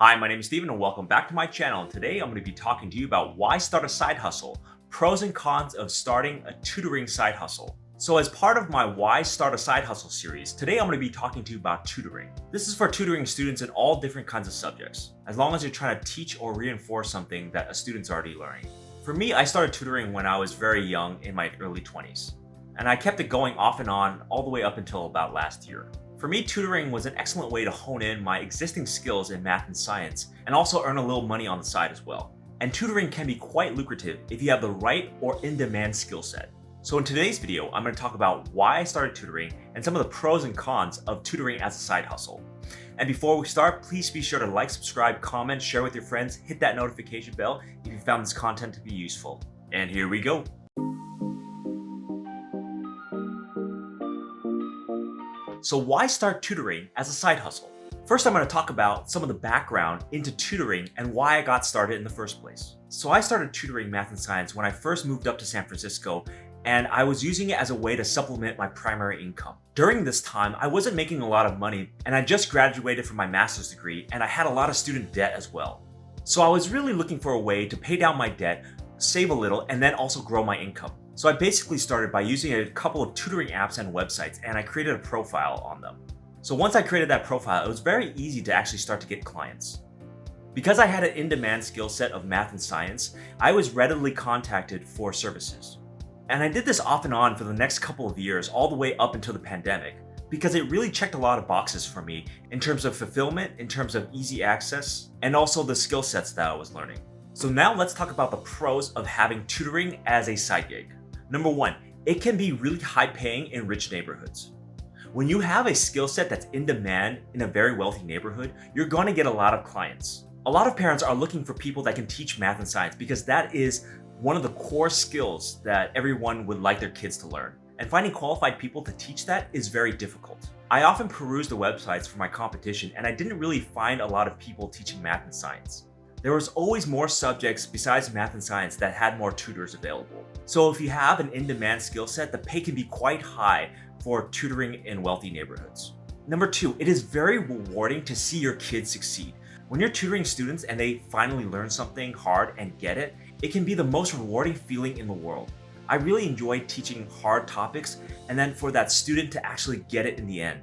Hi, my name is Steven and welcome back to my channel. And today I'm going to be talking to you about why start a side hustle, pros and cons of starting a tutoring side hustle. So as part of my Why Start a Side Hustle series, today I'm going to be talking to you about tutoring. This is for tutoring students in all different kinds of subjects, as long as you're trying to teach or reinforce something that a student's already learning. For me, I started tutoring when I was very young in my early 20s, and I kept it going off and on all the way up until about last year. For me, tutoring was an excellent way to hone in my existing skills in math and science, and also earn a little money on the side as well. And tutoring can be quite lucrative if you have the right or in-demand skill set. So in today's video, I'm going to talk about why I started tutoring and some of the pros and cons of tutoring as a side hustle. And before we start, please be sure to like, subscribe, comment, share with your friends, hit that notification bell if you found this content to be useful. And here we go. So why start tutoring as a side hustle? First, I'm going to talk about some of the background into tutoring and why I got started in the first place. So I started tutoring math and science when I first moved up to San Francisco, and I was using it as a way to supplement my primary income. During this time, I wasn't making a lot of money, and I just graduated from my master's degree, and I had a lot of student debt as well. So I was really looking for a way to pay down my debt, save a little, and then also grow my income. So I basically started by using a couple of tutoring apps and websites, and I created a profile on them. So once I created that profile, it was very easy to actually start to get clients. Because I had an in-demand skill set of math and science, I was readily contacted for services. And I did this off and on for the next couple of years, all the way up until the pandemic, because it really checked a lot of boxes for me in terms of fulfillment, in terms of easy access, and also the skill sets that I was learning. So now let's talk about the pros of having tutoring as a side gig. Number one, it can be really high paying in rich neighborhoods. When you have a skill set that's in demand in a very wealthy neighborhood, you're going to get a lot of clients. A lot of parents are looking for people that can teach math and science because that is one of the core skills that everyone would like their kids to learn. And finding qualified people to teach that is very difficult. I often peruse the websites for my competition, and I didn't really find a lot of people teaching math and science. There was always more subjects besides math and science that had more tutors available. So if you have an in-demand skill set, the pay can be quite high for tutoring in wealthy neighborhoods. Number two, it is very rewarding to see your kids succeed. When you're tutoring students and they finally learn something hard and get it, it can be the most rewarding feeling in the world. I really enjoy teaching hard topics and then for that student to actually get it in the end.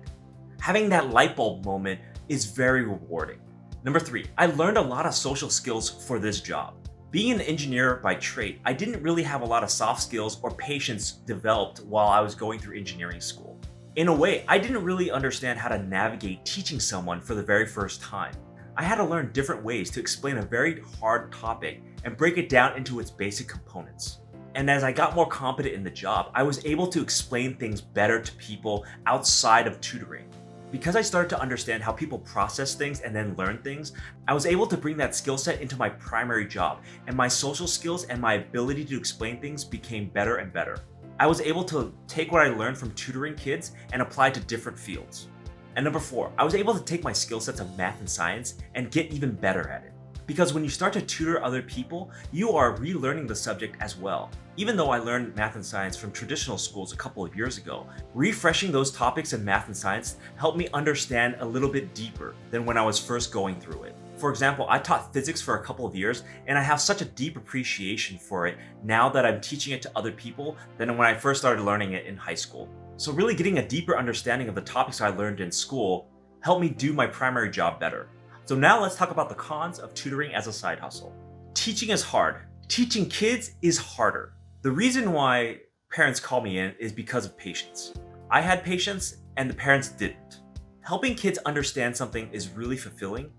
Having that light bulb moment is very rewarding. Number three, I learned a lot of social skills for this job. Being an engineer by trade, I didn't really have a lot of soft skills or patience developed while I was going through engineering school. In a way, I didn't really understand how to navigate teaching someone for the very first time. I had to learn different ways to explain a very hard topic and break it down into its basic components. And as I got more competent in the job, I was able to explain things better to people outside of tutoring. Because I started to understand how people process things and then learn things, I was able to bring that skill set into my primary job, and my social skills and my ability to explain things became better and better. I was able to take what I learned from tutoring kids and apply it to different fields. And number four, I was able to take my skill sets of math and science and get even better at it. Because when you start to tutor other people, you are relearning the subject as well. Even though I learned math and science from traditional schools a couple of years ago, refreshing those topics in math and science helped me understand a little bit deeper than when I was first going through it. For example, I taught physics for a couple of years, and I have such a deep appreciation for it now that I'm teaching it to other people than when I first started learning it in high school. So really getting a deeper understanding of the topics I learned in school helped me do my primary job better. So now let's talk about the cons of tutoring as a side hustle. Teaching is hard. Teaching kids is harder. The reason why parents call me in is because of patience. I had patience and the parents didn't. Helping kids understand something is really fulfilling,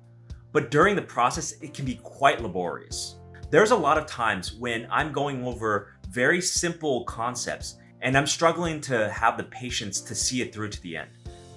but during the process, it can be quite laborious. There's a lot of times when I'm going over very simple concepts and I'm struggling to have the patience to see it through to the end.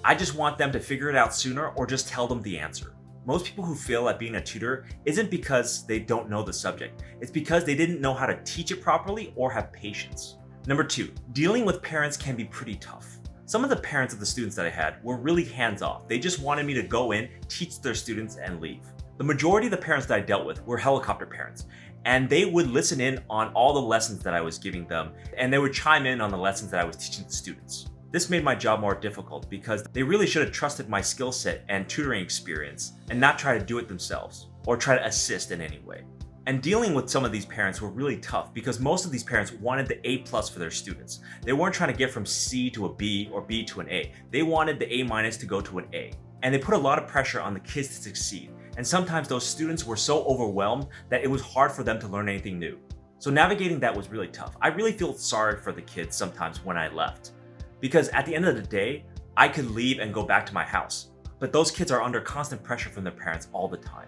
I just want them to figure it out sooner or just tell them the answer. Most people who fail at being a tutor isn't because they don't know the subject. It's because they didn't know how to teach it properly or have patience. Number two, dealing with parents can be pretty tough. Some of the parents of the students that I had were really hands-off. They just wanted me to go in, teach their students, and leave. The majority of the parents that I dealt with were helicopter parents, and they would listen in on all the lessons that I was giving them, and they would chime in on the lessons that I was teaching the students. This made my job more difficult because they really should have trusted my skill set and tutoring experience and not try to do it themselves or try to assist in any way. And dealing with some of these parents were really tough because most of these parents wanted the A+ for their students. They weren't trying to get from C to a B or B to an A. They wanted the A- to go to an A. And they put a lot of pressure on the kids to succeed. And sometimes those students were so overwhelmed that it was hard for them to learn anything new. So navigating that was really tough. I really feel sorry for the kids sometimes when I left, because at the end of the day, I could leave and go back to my house. But those kids are under constant pressure from their parents all the time.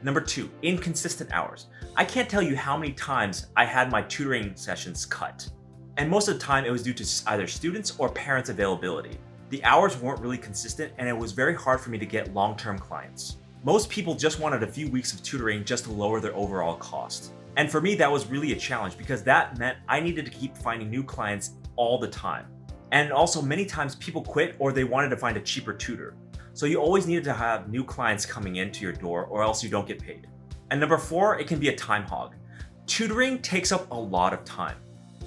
Number 2, inconsistent hours. I can't tell you how many times I had my tutoring sessions cut. And most of the time it was due to either students or parents' availability. The hours weren't really consistent and it was very hard for me to get long-term clients. Most people just wanted a few weeks of tutoring just to lower their overall cost. And for me, that was really a challenge because that meant I needed to keep finding new clients all the time. And also many times people quit or they wanted to find a cheaper tutor. So you always needed to have new clients coming into your door or else you don't get paid. And number 4, it can be a time hog. Tutoring takes up a lot of time.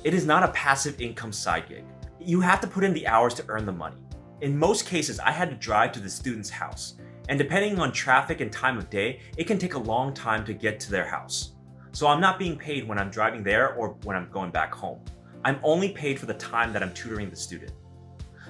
It is not a passive income side gig. You have to put in the hours to earn the money. In most cases, I had to drive to the student's house. And depending on traffic and time of day, it can take a long time to get to their house. So I'm not being paid when I'm driving there or when I'm going back home. I'm only paid for the time that I'm tutoring the student.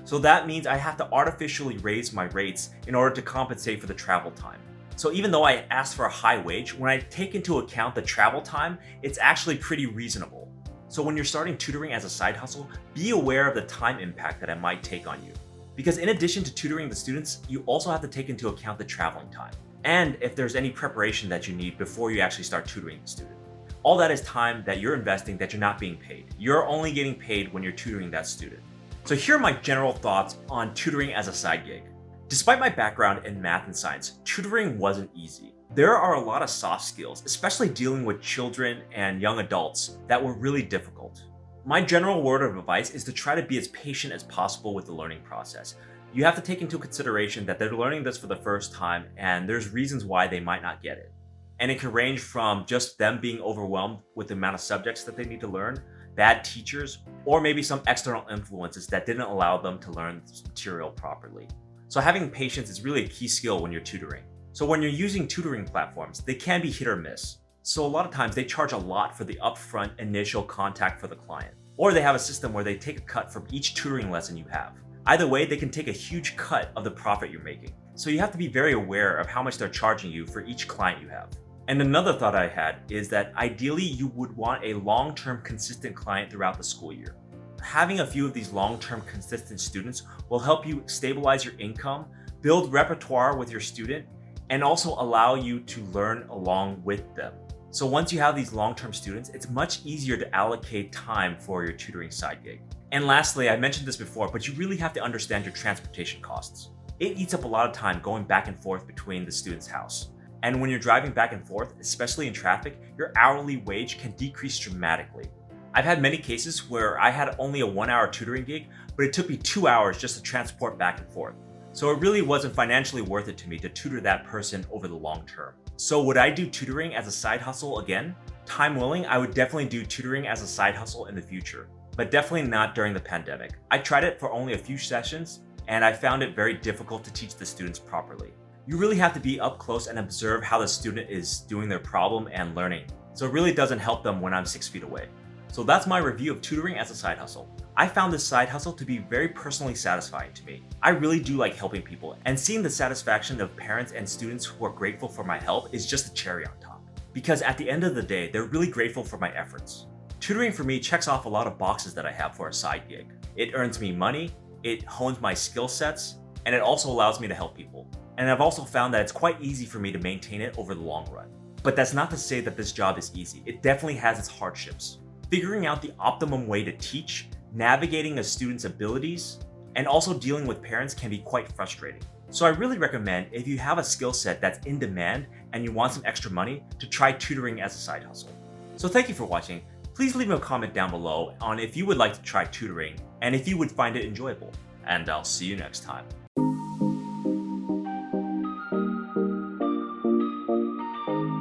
So that means I have to artificially raise my rates in order to compensate for the travel time. So even though I asked for a high wage, when I take into account the travel time, it's actually pretty reasonable. So when you're starting tutoring as a side hustle, be aware of the time impact that it might take on you. Because in addition to tutoring the students, you also have to take into account the traveling time. And if there's any preparation that you need before you actually start tutoring the student. All that is time that you're investing that you're not being paid. You're only getting paid when you're tutoring that student. So here are my general thoughts on tutoring as a side gig. Despite my background in math and science, tutoring wasn't easy. There are a lot of soft skills, especially dealing with children and young adults, that were really difficult. My general word of advice is to try to be as patient as possible with the learning process. You have to take into consideration that they're learning this for the first time and there's reasons why they might not get it. And it can range from just them being overwhelmed with the amount of subjects that they need to learn, bad teachers, or maybe some external influences that didn't allow them to learn this material properly. So having patience is really a key skill when you're tutoring. So when you're using tutoring platforms, they can be hit or miss. So a lot of times they charge a lot for the upfront initial contact for the client. Or they have a system where they take a cut from each tutoring lesson you have. Either way, they can take a huge cut of the profit you're making. So you have to be very aware of how much they're charging you for each client you have. And another thought I had is that ideally you would want a long-term consistent client throughout the school year. Having a few of these long-term consistent students will help you stabilize your income, build repertoire with your student, and also allow you to learn along with them. So once you have these long-term students, it's much easier to allocate time for your tutoring side gig. And lastly, I mentioned this before, but you really have to understand your transportation costs. It eats up a lot of time going back and forth between the student's house. And when you're driving back and forth, especially in traffic, your hourly wage can decrease dramatically. I've had many cases where I had only a 1-hour tutoring gig, but it took me 2 hours just to transport back and forth. So it really wasn't financially worth it to me to tutor that person over the long term. So would I do tutoring as a side hustle again? Time willing, I would definitely do tutoring as a side hustle in the future, but definitely not during the pandemic. I tried it for only a few sessions, and I found it very difficult to teach the students properly. You really have to be up close and observe how the student is doing their problem and learning. So it really doesn't help them when I'm 6 feet away. So that's my review of tutoring as a side hustle. I found this side hustle to be very personally satisfying to me. I really do like helping people, and seeing the satisfaction of parents and students who are grateful for my help is just a cherry on top. Because at the end of the day, they're really grateful for my efforts. Tutoring for me checks off a lot of boxes that I have for a side gig. It earns me money, it hones my skill sets, and it also allows me to help people. And I've also found that it's quite easy for me to maintain it over the long run. But that's not to say that this job is easy. It definitely has its hardships. Figuring out the optimum way to teach, navigating a student's abilities, and also dealing with parents can be quite frustrating. So I really recommend, if you have a skill set that's in demand and you want some extra money, to try tutoring as a side hustle. So thank you for watching. Please leave a comment down below on if you would like to try tutoring and if you would find it enjoyable. And I'll see you next time.